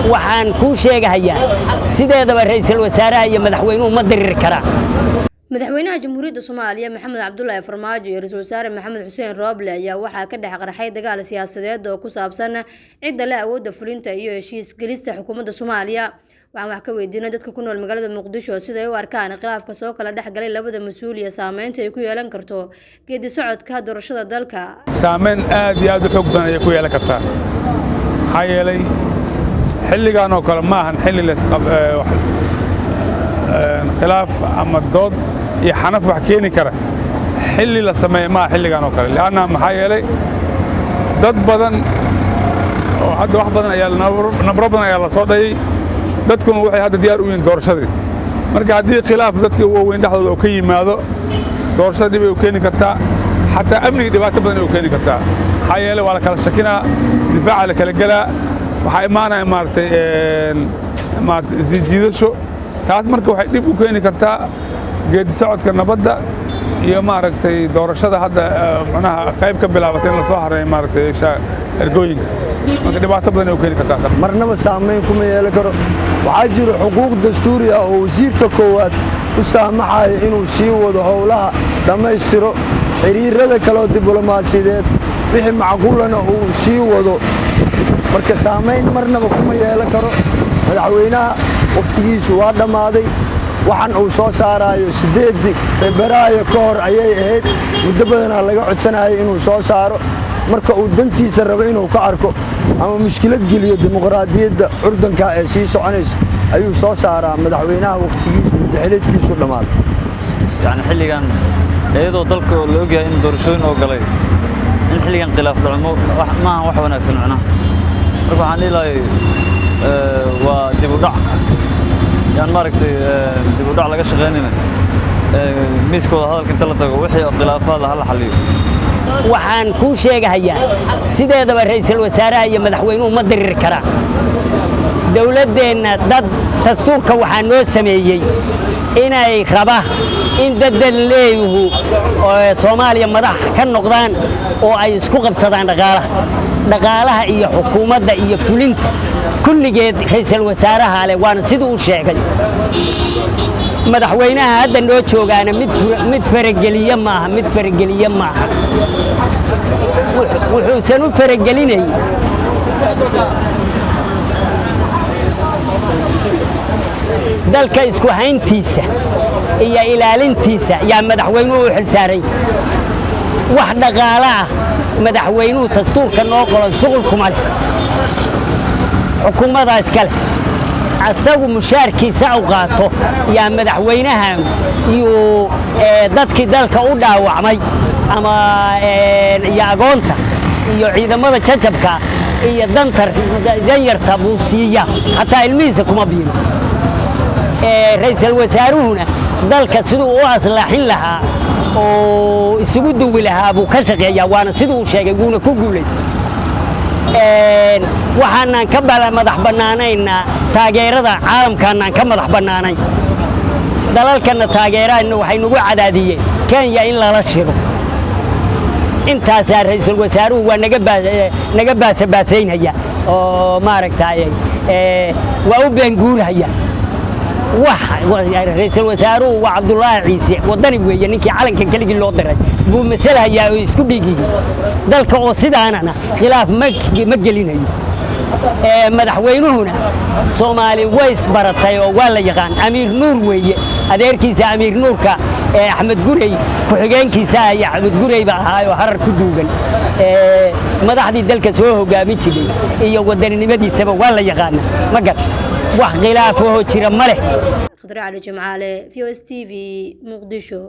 waxaan kuu sheegahayaa sideedaba ra'iisul wasaaraha iyo madaxweynuhu ma dirir karaan. madaxweynaha jamhuuriyadda Soomaaliya Maxamed Cabdullaahi Farmaajo iyo ra'iisul wasaare Maxamed Xuseen Rooble ayaa waxaa ka dhex qarxay dagaal siyaasadeed oo ku saabsan cidda la awoodda fulinta iyo heshiis gelista xukuumadda Soomaaliya. waxaan wax ka weydiinay dadka ku nool magaalada Muqdisho sida ay u arkaan khilaafka soo kala dhex galay labada mas'uul iyo saameynta ay ku yeelan karto geedi socodka doorashada dalka. saameyn aad iyo aad u xoog badan ay ku yeelan kartaa maxaa yeelay xilligan oo kale maahan xilli la khilaaf ama dood iyo xanaf wax keeni kara xilli la sameeyo maaha xilligan oo kale laana maxaa yeelay dad badan oo hadda wax badan ayaa nabro badan ayaa la soo dhayay dadkuna waxay hadda diyaar u yihiin doorashadii marka haddii khilaaf dadka waaweyn dhexdooda oo ka yimaado doorashada dhib ay u keeni kartaa xataa amniga dhibaato badan ay u keeni kartaa maxaa yeelay waa la kala shakinaa difaaca la kala gelaa waxaa imaanaya maaragtay sii jiidasho taas marka waxay dhib u keeni kartaa geedi socodka nabadda iyo maaragtay doorashada hadda macnaha qayb ka bilaabatay in la soo haray maaragtay ergooyinka marka dhibaato badan ay u keeni kartaa marnaba saameyn kuma yeelan karo waxaa jira xuquuq dastuuri ah oo wasiirka koowaad u saamaxayo inuu sii wado howlaha dhammaystiro xiriirada kale oo diblomaasiyadeed wixii macquulana uu sii wado marka saameyn marnaba kuma yeelan karo madaxweynaha waqtigiisu waa dhammaaday waxaan uu soo saarayo 8 Febraayo ka hor ayay ahayd muddo badanaa laga codsanayo inuu soo saaro marka uu dantiisa rabo inuu ka arko ama mushkilad geliyo dimuqraadiyadda urdanka ee sii soconaysa ayuu soo saaraa madaxweynaha waqtigiisu muddaxileedkiisu dhammaaday yani xilligan iyadoo dalka la ogyahay in doorashooyin oo galay in xilligan khilaaf dhacmo maahan wax wanaagsan macnaha marka waxaan leeyahay waa dib u dhac يعني ماركتي دبودع laga shaqeynayna miiskooda hadalka inta la tago wixii khilaafada hal xaliyo waxaan ku sheegahayaa sideedaba ra'iisul wasaaraha iyo madaxweynuhu ma dirir karaan dawladdeena dad dastuurka waxaa noo sameeyay inay raba in daddan leeyuhu oo Soomaaliya madax ka noqdaan oo ay isku qabsadaan dhaqaalaha iyo xukuumadda iyo fulinta kulligeed ra'iisul wasaaraha leh waana sidoo uu sheegay madaxweynaha hadda noo joogaana mid farageliye maaha wuxuu u faragelinay dalka isku hayntiisa iyo ilaalintiisa yaa madaxweynuhu u xilsaaray wax dhaqaalaha madaxweynuhu dastuurka noo qoran shughul kuma leh xukuumadaas kale asagu mushaarkiisa u qaato yaa madaxweynaha iyo dadkii dalka u dhaawacmay ama agoonta iyo ciidamada jajabka iyo danyarta buu siiya hataa ilmihiisa kuma biiro ra'iisul wasaaruhuna dalka siduu u aslaaxin lahaa oo isugu duwi lahaa buu ka shaqeeyaa waana siduu uu sheegay wuuna ku guulaystay waxaanan ka madax bannaanayna taageerada caalamkaanaan ka madax bannaanay dalalkana taageerayna waxay nagu cadaadiyeen Kenya in lala shiro intaasaa ra'iisul wasaaruhu waa naga baasaynaya oo maaragtay waa u beenguulhaya ra'iisul wasaaruhu waa Cabdullaahi Ciise wadani weeye ninkii calanka kaligii loo diray buu masalayaa oo isku dhigiyay dalka oo sidaanana khilaaf ma gelinayo madaxweynuhuna Soomaali way isbaratay oo waa la yaqaan Amiir Nuur weeye adeerkiisa Amiir Nuurka Axmed Gurey ku xigeenkiisa ay Axmed Gurey ba ahaa harar ku duugan madaxdii dalka soo hogaamin jiray iyo wadaninimadiisaba waa la yaqaan ma gar wax khilaaf oo jira ma leh Khadra Ali Jimcaale VOS TV Muqdisho.